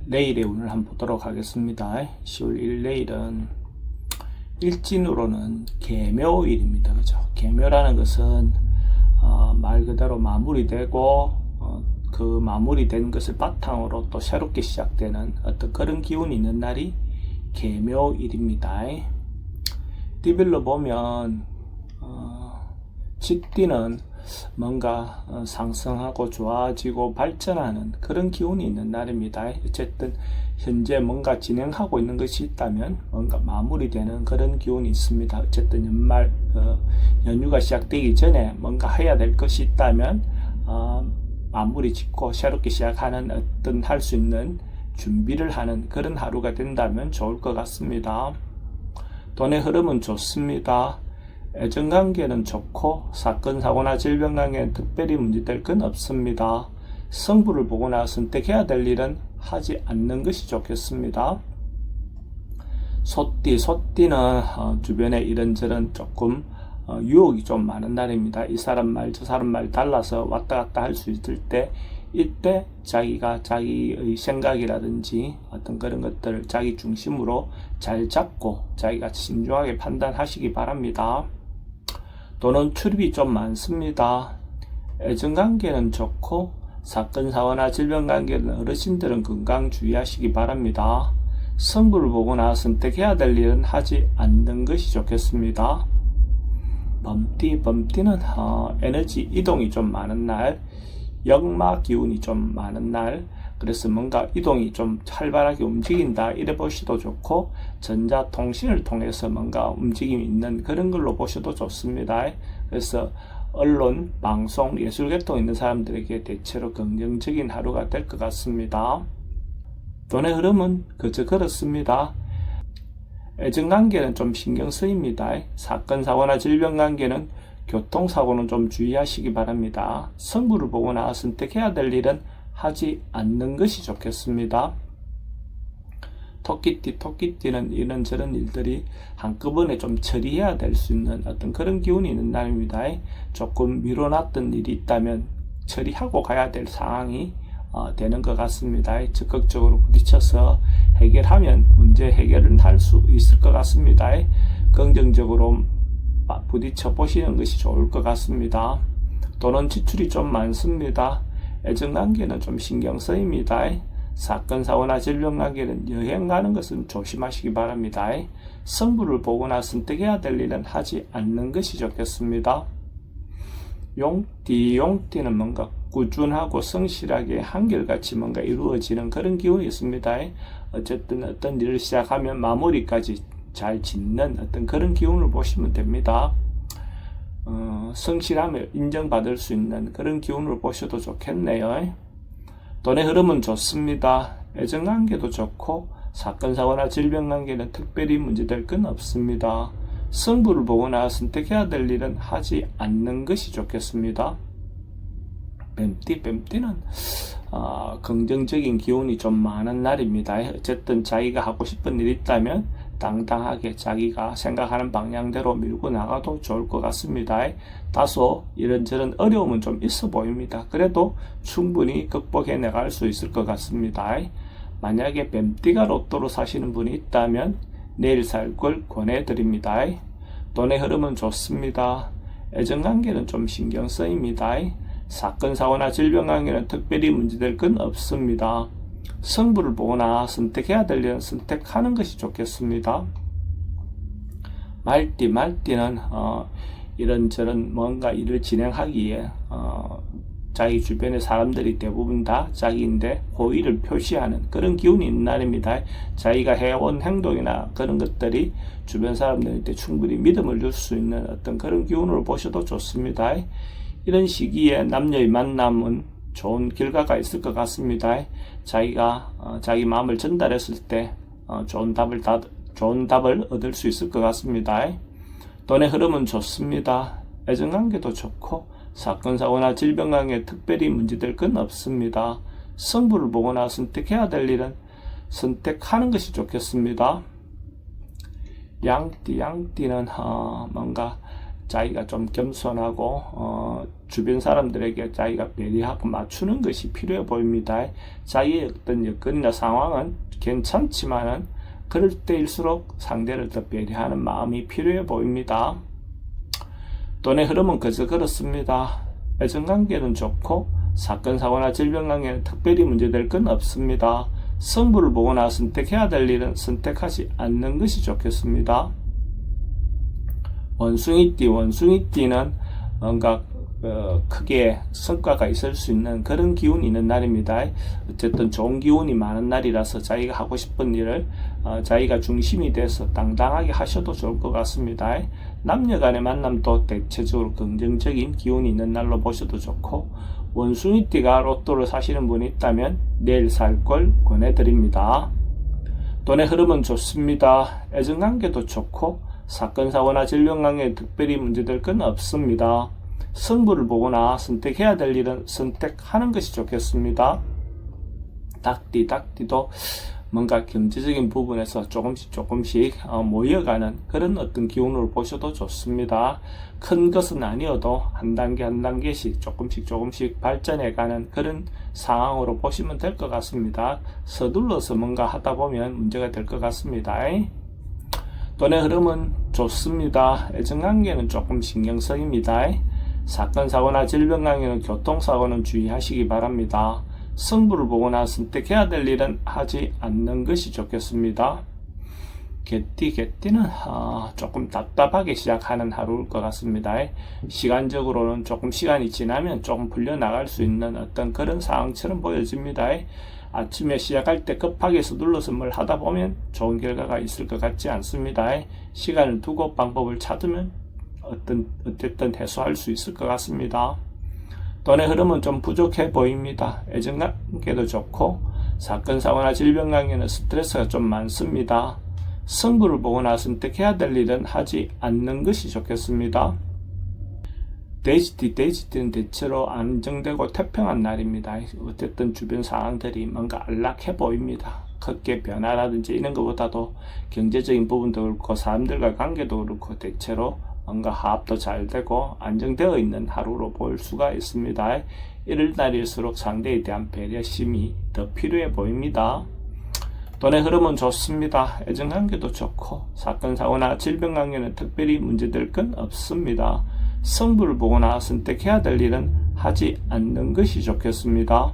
내일의 운을 한번 보도록 하겠습니다. 10월 1일 내일은 일진으로는 개묘일입니다. 그죠? 개묘라는 것은 말 그대로 마무리되고 그 마무리된 것을 바탕으로 또 새롭게 시작되는 어떤 그런 기운이 있는 날이 개묘일입니다. 띠별로 보면 쥐띠는 뭔가 상승하고 좋아지고 발전하는 그런 기운이 있는 날입니다. 어쨌든 현재 뭔가 진행하고 있는 것이 있다면 뭔가 마무리되는 그런 기운이 있습니다. 어쨌든 연말 연휴가 시작되기 전에 뭔가 해야 될 것이 있다면 마무리 짓고 새롭게 시작하는 어떤 할 수 있는 준비를 하는 그런 하루가 된다면 좋을 것 같습니다. 돈의 흐름은 좋습니다. 애정관계는 좋고 사건, 사고나 질병 관계는 특별히 문제될 건 없습니다. 성부를 보거나 선택해야 될 일은 하지 않는 것이 좋겠습니다. 소띠는 주변에 이런저런 조금 유혹이 좀 많은 날입니다. 이 사람 말 저 사람 말 달라서 왔다 갔다 할 수 있을 때 이때 자기가 자기의 생각이라든지 어떤 그런 것들을 자기 중심으로 잘 잡고 자기가 신중하게 판단하시기 바랍니다. 또는 출입이 좀 많습니다. 애정관계는 좋고 사건, 사고나 질병 관계는 어르신들은 건강 주의하시기 바랍니다. 성부를 보거나 선택해야 될 일은 하지 않는 것이 좋겠습니다. 범띠는 에너지 이동이 좀 많은 날, 역마 기운이 좀 많은 날, 그래서 뭔가 이동이 좀 활발하게 움직인다 이래 보셔도 좋고, 전자통신을 통해서 뭔가 움직임이 있는 그런 걸로 보셔도 좋습니다. 그래서 언론, 방송, 예술계통 있는 사람들에게 대체로 긍정적인 하루가 될 것 같습니다. 돈의 흐름은 그저 그렇습니다. 애정관계는 좀 신경 쓰입니다. 사건, 사고나 질병 관계는 교통사고는 좀 주의하시기 바랍니다. 성부를 보거나 선택해야 될 일은 하지 않는 것이 좋겠습니다. 토끼띠는 이런저런 일들이 한꺼번에 좀 처리해야 될 수 있는 어떤 그런 기운이 있는 날입니다. 조금 미뤄놨던 일이 있다면 처리하고 가야 될 상황이 되는 것 같습니다. 적극적으로 부딪혀서 해결하면 문제 해결은 할 수 있을 것 같습니다. 긍정적으로 부딪혀 보시는 것이 좋을 것 같습니다. 또는 지출이 좀 많습니다. 애정관계는 좀 신경 쓰입니다. 사건, 사고나 질병 관계는 여행 가는 것은 조심하시기 바랍니다. 성부를 보거나 선택해야 될 일은 하지 않는 것이 좋겠습니다. 용띠는 뭔가 꾸준하고 성실하게 한결같이 뭔가 이루어지는 그런 기운이 있습니다. 어쨌든 어떤 일을 시작하면 마무리까지 잘 짓는 어떤 그런 기운을 보시면 됩니다. 성실함을 인정받을 수 있는 그런 기운을 보셔도 좋겠네요. 돈의 흐름은 좋습니다. 애정관계도 좋고 사건, 사고나 질병 관계는 특별히 문제될 건 없습니다. 성부를 보거나 선택해야 될 일은 하지 않는 것이 좋겠습니다. 뱀띠는 긍정적인 기운이 좀 많은 날입니다. 어쨌든 자기가 하고 싶은 일이 있다면 당당하게 자기가 생각하는 방향대로 밀고 나가도 좋을 것 같습니다. 다소 이런저런 어려움은 좀 있어 보입니다. 그래도 충분히 극복해 나갈 수 있을 것 같습니다. 만약에 뱀띠가 로또로 사시는 분이 있다면 내일 살 걸 권해드립니다. 돈의 흐름은 좋습니다. 애정관계는 좀 신경 쓰입니다. 사건, 사고나 질병 관계는 특별히 문제될 건 없습니다. 성부를 보거나 선택해야 될 일은 선택하는 것이 좋겠습니다. 말띠는 이런저런 뭔가 일을 진행하기에 자기 주변의 사람들이 대부분 다 자기인데 호의를 표시하는 그런 기운이 있는 날입니다. 자기가 해온 행동이나 그런 것들이 주변 사람들한테 충분히 믿음을 줄 수 있는 어떤 그런 기운을 보셔도 좋습니다. 이런 시기에 남녀의 만남은 좋은 결과가 있을 것 같습니다. 자기가 자기 마음을 전달했을 때 좋은 답을 얻을 수 있을 것 같습니다. 돈의 흐름은 좋습니다. 애정관계도 좋고 사건, 사고나 질병 관계에 특별히 문제될 건 없습니다. 성부를 보거나 선택해야 될 일은 선택하는 것이 좋겠습니다. 양띠는 뭔가 자기가 좀 겸손하고 주변 사람들에게 자기가 배려하고 맞추는 것이 필요해 보입니다. 자기의 어떤 여건이나 상황은 괜찮지만은 그럴 때일수록 상대를 더 배려하는 마음이 필요해 보입니다. 돈의 흐름은 그저 그렇습니다. 애정관계는 좋고 사건, 사고나 질병관계는 특별히 문제될 건 없습니다. 승부를 보거나 선택해야 될 일은 선택하지 않는 것이 좋겠습니다. 원숭이띠는 뭔가 크게 성과가 있을 수 있는 그런 기운이 있는 날입니다. 어쨌든 좋은 기운이 많은 날이라서 자기가 하고 싶은 일을 자기가 중심이 돼서 당당하게 하셔도 좋을 것 같습니다. 남녀 간의 만남도 대체적으로 긍정적인 기운이 있는 날로 보셔도 좋고, 원숭이띠가 로또를 사시는 분이 있다면 내일 살 걸 권해드립니다. 돈의 흐름은 좋습니다. 애정관계도 좋고 사건, 사고나 질병관계에 특별히 문제될 건 없습니다. 승부를 보거나 선택해야 될 일은 선택하는 것이 좋겠습니다. 닭띠도 뭔가 경제적인 부분에서 조금씩 모여가는 그런 어떤 기운으로 보셔도 좋습니다. 큰 것은 아니어도 한 단계씩 조금씩 발전해가는 그런 상황으로 보시면 될 것 같습니다. 서둘러서 뭔가 하다 보면 문제가 될 것 같습니다. 돈의 흐름은 좋습니다. 애정관계는 조금 신경쓰입니다. 사건, 사고나 질병관계는 교통사고는 주의하시기 바랍니다. 승부를 보거나 선택해야 될 일은 하지 않는 것이 좋겠습니다. 개띠는 조금 답답하게 시작하는 하루일 것 같습니다. 시간적으로는 조금 시간이 지나면 조금 풀려나갈 수 있는 어떤 그런 상황처럼 보여집니다. 아침에 시작할 때 급하게 서둘러서 뭘 하다 보면 좋은 결과가 있을 것 같지 않습니다. 시간을 두고 방법을 찾으면 어쨌든 해소할 수 있을 것 같습니다. 돈의 흐름은 좀 부족해 보입니다. 애정관계도 좋고 사건, 사고나 질병관계는 스트레스가 좀 많습니다. 승부를 보거나 선택해야 될 일은 하지 않는 것이 좋겠습니다. 돼지띠는 대체로 안정되고 태평한 날입니다. 어쨌든 주변 상황들이 뭔가 안락해 보입니다. 크게 변화라든지 이런 것보다도 경제적인 부분도 그렇고 사람들과 관계도 그렇고 대체로 뭔가 화합도 잘 되고 안정되어 있는 하루로 볼 수가 있습니다. 이럴 날일수록 상대에 대한 배려심이 더 필요해 보입니다. 돈의 흐름은 좋습니다. 애정관계도 좋고 사건, 사고나 질병관계는 특별히 문제될 건 없습니다. 승부를 보거나 선택해야 될 일은 하지 않는 것이 좋겠습니다.